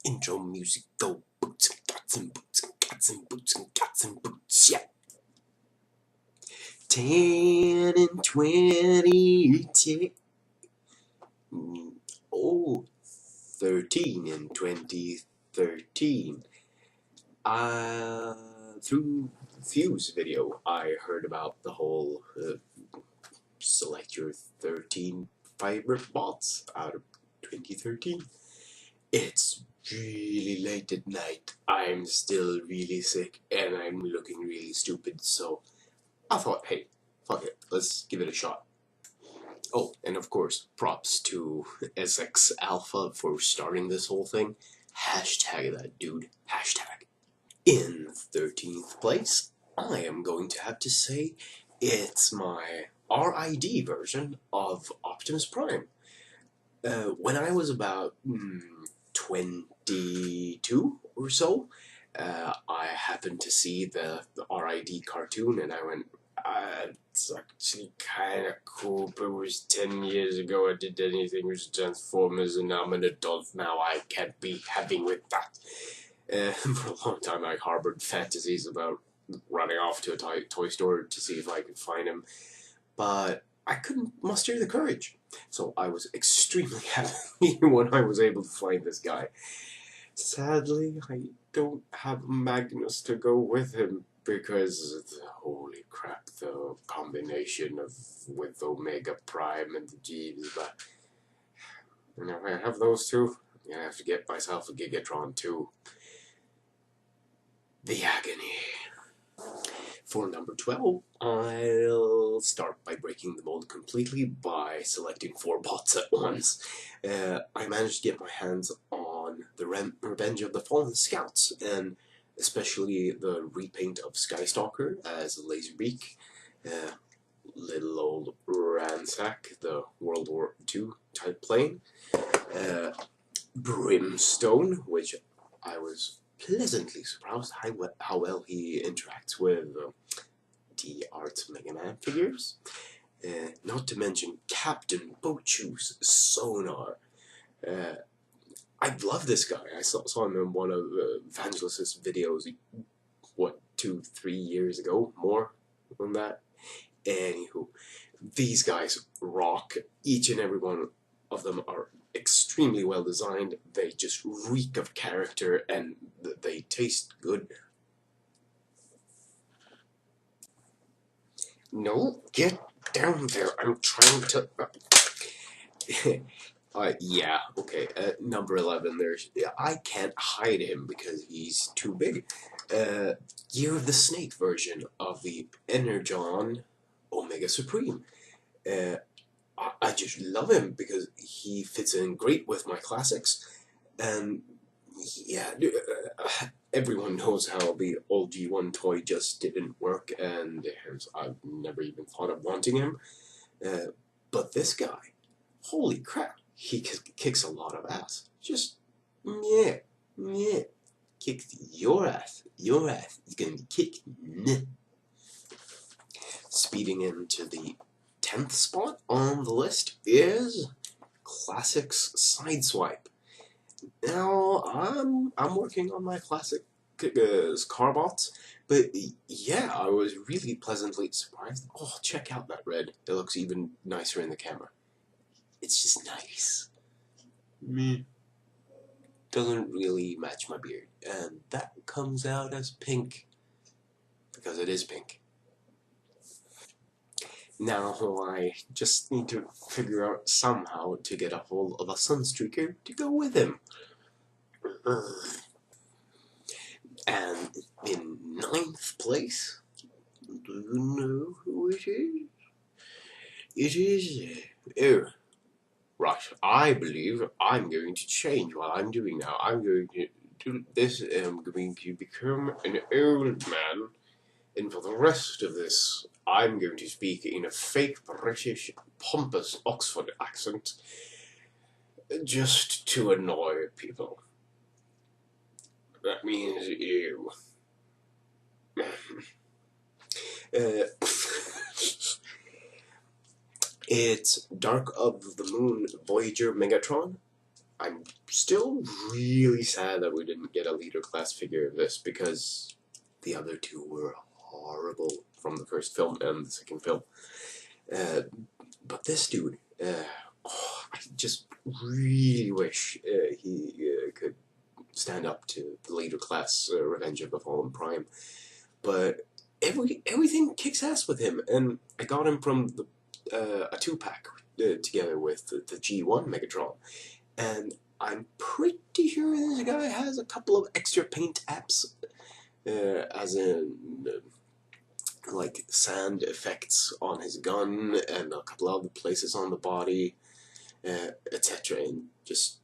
Intro music go boots and cats and boots and cats and boots and cats and boots, yeah. 10 and 20, 13 and 2013. Through Fuse video, I heard about the whole select your 13 favorite bots out of 2013. It's really late at night. I'm still really sick and I'm looking really stupid, so I thought, hey, fuck it, let's give it a shot. Oh, and of course, props to SX Alpha for starting this whole thing. Hashtag that dude. Hashtag. In 13th place, I am going to have to say it's my RID version of Optimus Prime. When I was about 22 or so, I happened to see the RID cartoon and I went, it's actually kind of cool, but it was 10 years ago I did anything with Transformers and I'm an adult now, I can't be having with that. For a long time I harbored fantasies about running off to a toy store to see if I could find him, but I couldn't muster the courage. So I was extremely happy when I was able to find this guy. Sadly, I don't have Magnus to go with him because, holy crap, the combination with Omega Prime and the Jeeves, but if I have those two, I'm gonna have to get myself a Gigatron too. The agony. For number 12, I'll start by breaking the mold completely by selecting 4 bots at once. I managed to get my hands on the Revenge of the Fallen Scouts, and especially the repaint of Skystalker as Laserbeak, little old Ransack, the World War II type plane, Brimstone, which I was pleasantly surprised how well he interacts with the Arts Mega Man figures. Not to mention Captain Bochu's Sonar. I love this guy. I saw him in one of Evangelis's videos, what, 2-3 years ago? More than that? Anywho, these guys rock. Each and every one of them are extremely well designed. They just reek of character and they taste good. No, get down there. I'm trying to... yeah, okay. Number 11, I can't hide him because he's too big. Year of the Snake version of the Energon Omega Supreme. I just love him because he fits in great with my classics, and yeah, everyone knows how the old G1 toy just didn't work, and I've never even thought of wanting him. But this guy, holy crap, he kicks a lot of ass. Just, yeah, kicks your ass. Your ass is gonna be kicked. Speeding into the 10th spot on the list is Classics Sideswipe. Now, I'm working on my classic Carbots, but yeah, I was really pleasantly surprised. Oh, check out that red. It looks even nicer in the camera. It's just nice. Me. Doesn't really match my beard, and that comes out as pink, because it is pink. Now I just need to figure out somehow to get a hold of a Sunstreaker to go with him. And in 9th place, do you know who it is? It is, right, I believe I'm going to change what I'm doing now. I'm going to do this, I'm going to become an old man, and for the rest of this, I'm going to speak in a fake British, pompous Oxford accent, just to annoy people. That means you. It's Dark of the Moon Voyager Megatron, I'm still really sad that we didn't get a leader class figure of this, because the other two were horrible from the first film and the second film. But this dude, I just really wish he could stand up to the later class Revenge of the Fallen Prime. But everything kicks ass with him, and I got him from the, a 2-pack together with the G1 Megatron. And I'm pretty sure this guy has a couple of extra paint apps, as in like sand effects on his gun and a couple other places on the body, etc. And just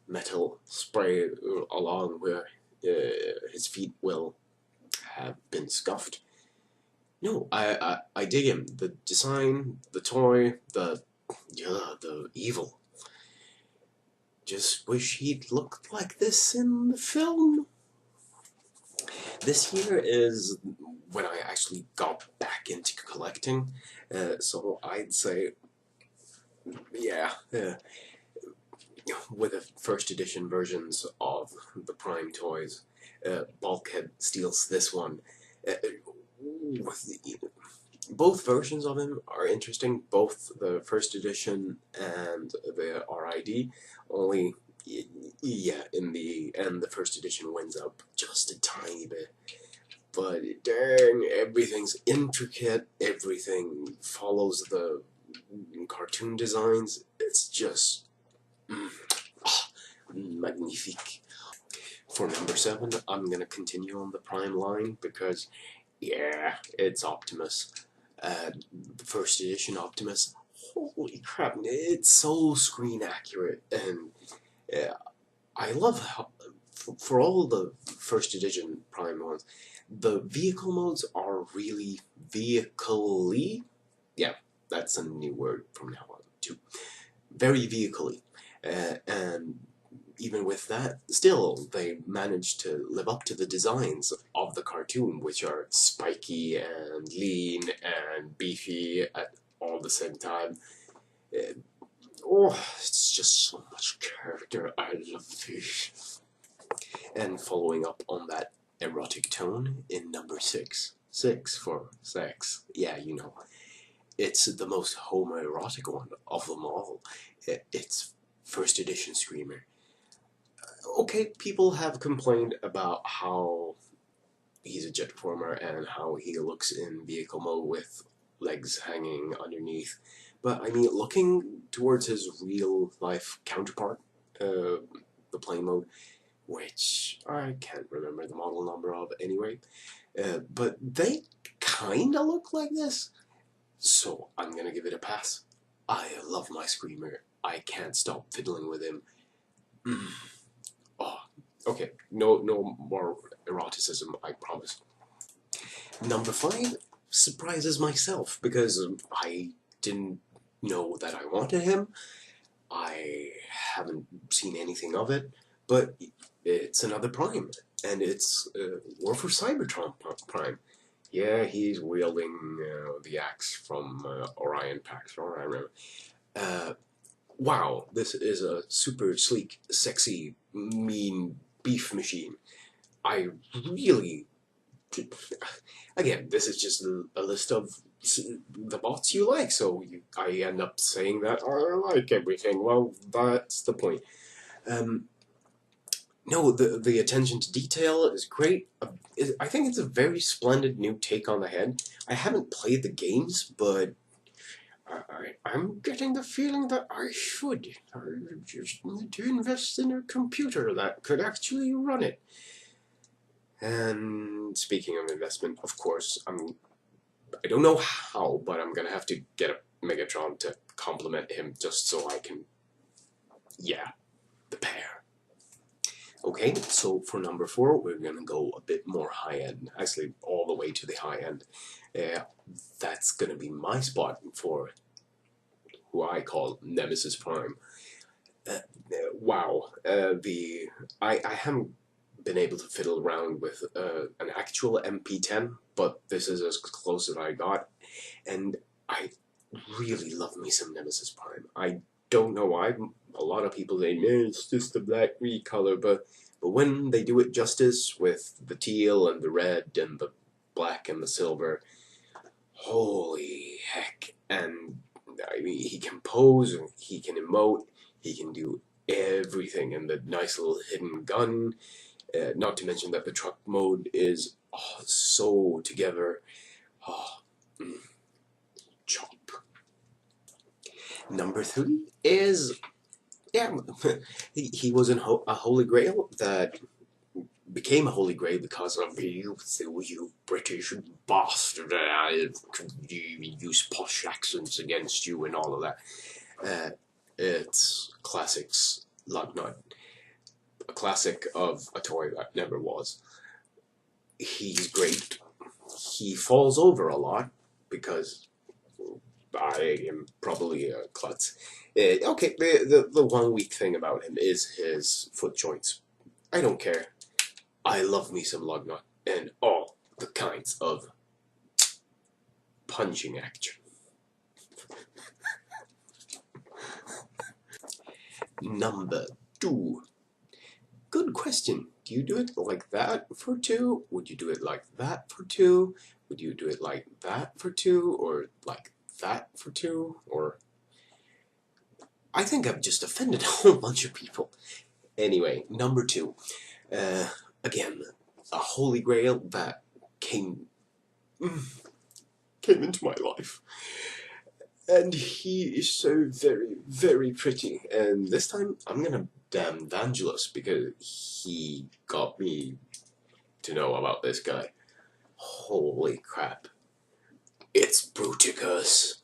metal spray along where his feet will have been scuffed. No, I dig him. The design, the toy, the evil. Just wish he'd looked like this in the film. This year is when I actually got back into collecting, so I'd say, yeah, with the first edition versions of the Prime toys, Bulkhead steals this one. Both versions of him are interesting, both the first edition and the RID, only, yeah, in the end the first edition wins up just a tiny bit. But dang, everything's intricate, everything follows the cartoon designs, it's just magnifique. For number 7, I'm gonna continue on the Prime line because, yeah, it's Optimus. The first edition Optimus, holy crap, it's so screen accurate, and I love how, for all the first edition Prime ones, the vehicle modes are really vehicle-y. Yeah, that's a new word from now on, too. Very vehicle-y. And even with that, still, they managed to live up to the designs of the cartoon, which are spiky and lean and beefy at all the same time. It's just so much character. I love this. And following up on that erotic tone in number 6. 6 for sex. Yeah, you know. It's the most homoerotic one of them all. It's first edition Screamer. Okay, people have complained about how he's a jetformer and how he looks in vehicle mode with legs hanging underneath. But, I mean, looking towards his real-life counterpart, the plane mode, which I can't remember the model number of anyway, but they kinda look like this, so I'm gonna give it a pass. I love my Screamer. I can't stop fiddling with him. Oh, okay, no more eroticism, I promise. Number 5 surprises myself, because I didn't know that I wanted him. I haven't seen anything of it, but it's another Prime, and it's War for Cybertron Prime. Yeah, he's wielding the axe from Orion Pax, or I remember. Wow, this is a super sleek, sexy, mean beef machine. I really... Again, this is just a list of the bots you like, so I end up saying that I like everything. Well, that's the point. No, the attention to detail is great. I think it's a very splendid new take on the head. I haven't played the games, but I'm getting the feeling that I should. I just need to invest in a computer that could actually run it. And speaking of investment, of course, I don't know how, but I'm gonna have to get a Megatron to complement him just so I can, yeah, the pair. Okay, so for number 4, we're gonna go a bit more high-end, actually all the way to the high-end. That's gonna be my spot for who I call Nemesis Prime. Wow, I haven't been able to fiddle around with an actual MP10, but this is as close as I got, and I really love me some Nemesis Prime. I don't know why. A lot of people say, man, it's just the black recolor, but when they do it justice with the teal and the red and the black and the silver, holy heck. And I mean, he can pose, he can emote, he can do everything, and the nice little hidden gun, not to mention that the truck mode is so together. Chop. Number 3 is, yeah, he was a holy grail that became a holy grail because of you British bastard. I use posh accents against you and all of that. It's classics, Lugnut. A classic of a toy that never was. He's great. He falls over a lot because I am probably a klutz. Okay, the one weak thing about him is his foot joints. I don't care. I love me some Lugnut and all the kinds of punching action. Number 2. Good question. Do you do it like that for 2? Would you do it like that for 2? Would you do it like that for 2? Or like that for 2? Or I think I've just offended a whole bunch of people. Anyway, number 2. Again, a holy grail that came into my life. And he is so very, very pretty. And this time, I'm gonna damn Vangelis because he got me to know about this guy. Holy crap. It's Bruticus.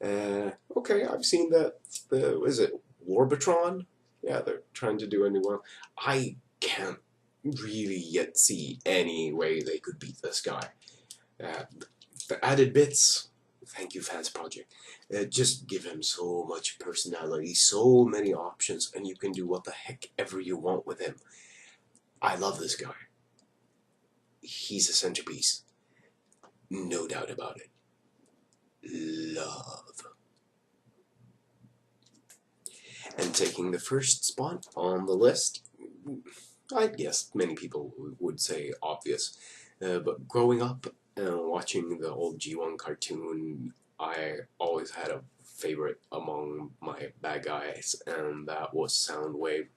Okay, I've seen that. Is it Warbitron? Yeah, they're trying to do a new one. I can't really yet see any way they could beat this guy. The added bits, thank you Fans Project, just give him so much personality, so many options, and you can do what the heck ever you want with him. I love this guy. He's a centerpiece. No doubt about it. Love. And taking the first spot on the list, I guess many people would say obvious, but growing up and watching the old G1 cartoon, I always had a favorite among my bad guys, and that was Soundwave.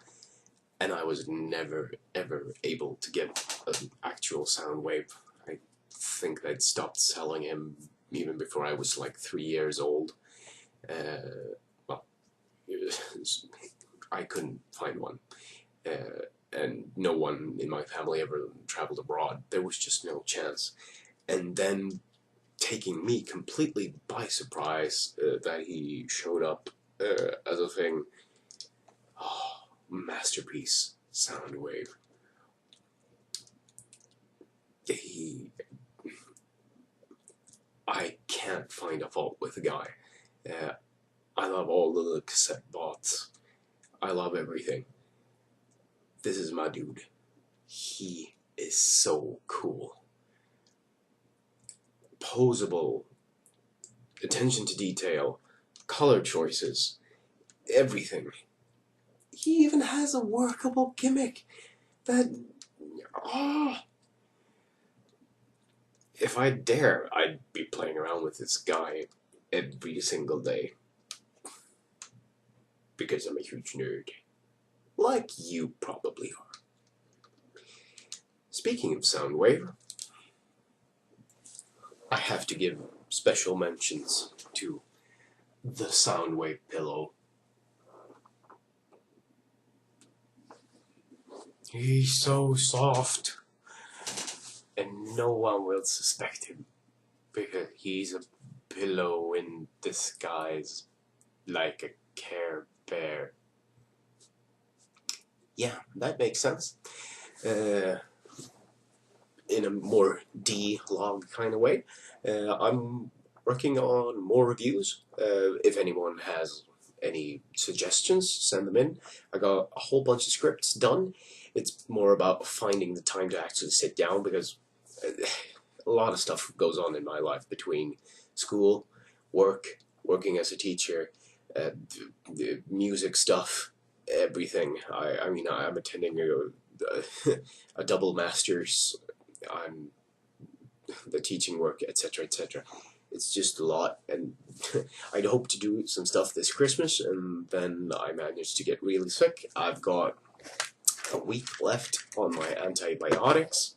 And I was never ever able to get an actual Soundwave. I think they'd stopped selling him even before I was like 3 years old. Well, I couldn't find one. And no one in my family ever traveled abroad. There was just no chance. And then taking me completely by surprise that he showed up as a thing. Oh, masterpiece, Soundwave. I can't find a fault with the guy. I love all the cassette bots. I love everything. This is my dude. He is so cool. Poseable, attention to detail, color choices, everything. He even has a workable gimmick that, if I dare, I'd be playing around with this guy every single day. Because I'm a huge nerd. Like you probably are. Speaking of Soundwave, I have to give special mentions to the Soundwave pillow. He's so soft, and no one will suspect him, because he's a pillow in disguise, like a Care Bear. Yeah, that makes sense. In a more D-log kind of way. I'm working on more reviews. If anyone has any suggestions, send them in. I got a whole bunch of scripts done. It's more about finding the time to actually sit down, because a lot of stuff goes on in my life between school, work, working as a teacher, music stuff, everything. I mean, I'm attending a double master's. I'm the teaching work, etc., etc. It's just a lot, and I'd hope to do some stuff this Christmas, and then I managed to get really sick. I've got a week left on my antibiotics.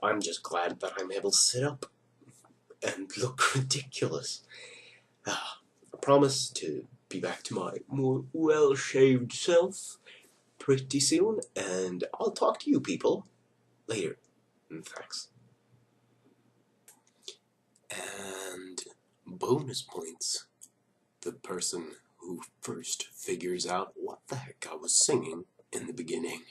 I'm just glad that I'm able to sit up and look ridiculous. I promise to be back to my more well-shaved self pretty soon, and I'll talk to you people later. And thanks. And bonus points. The person who first figures out what the heck I was singing in the beginning.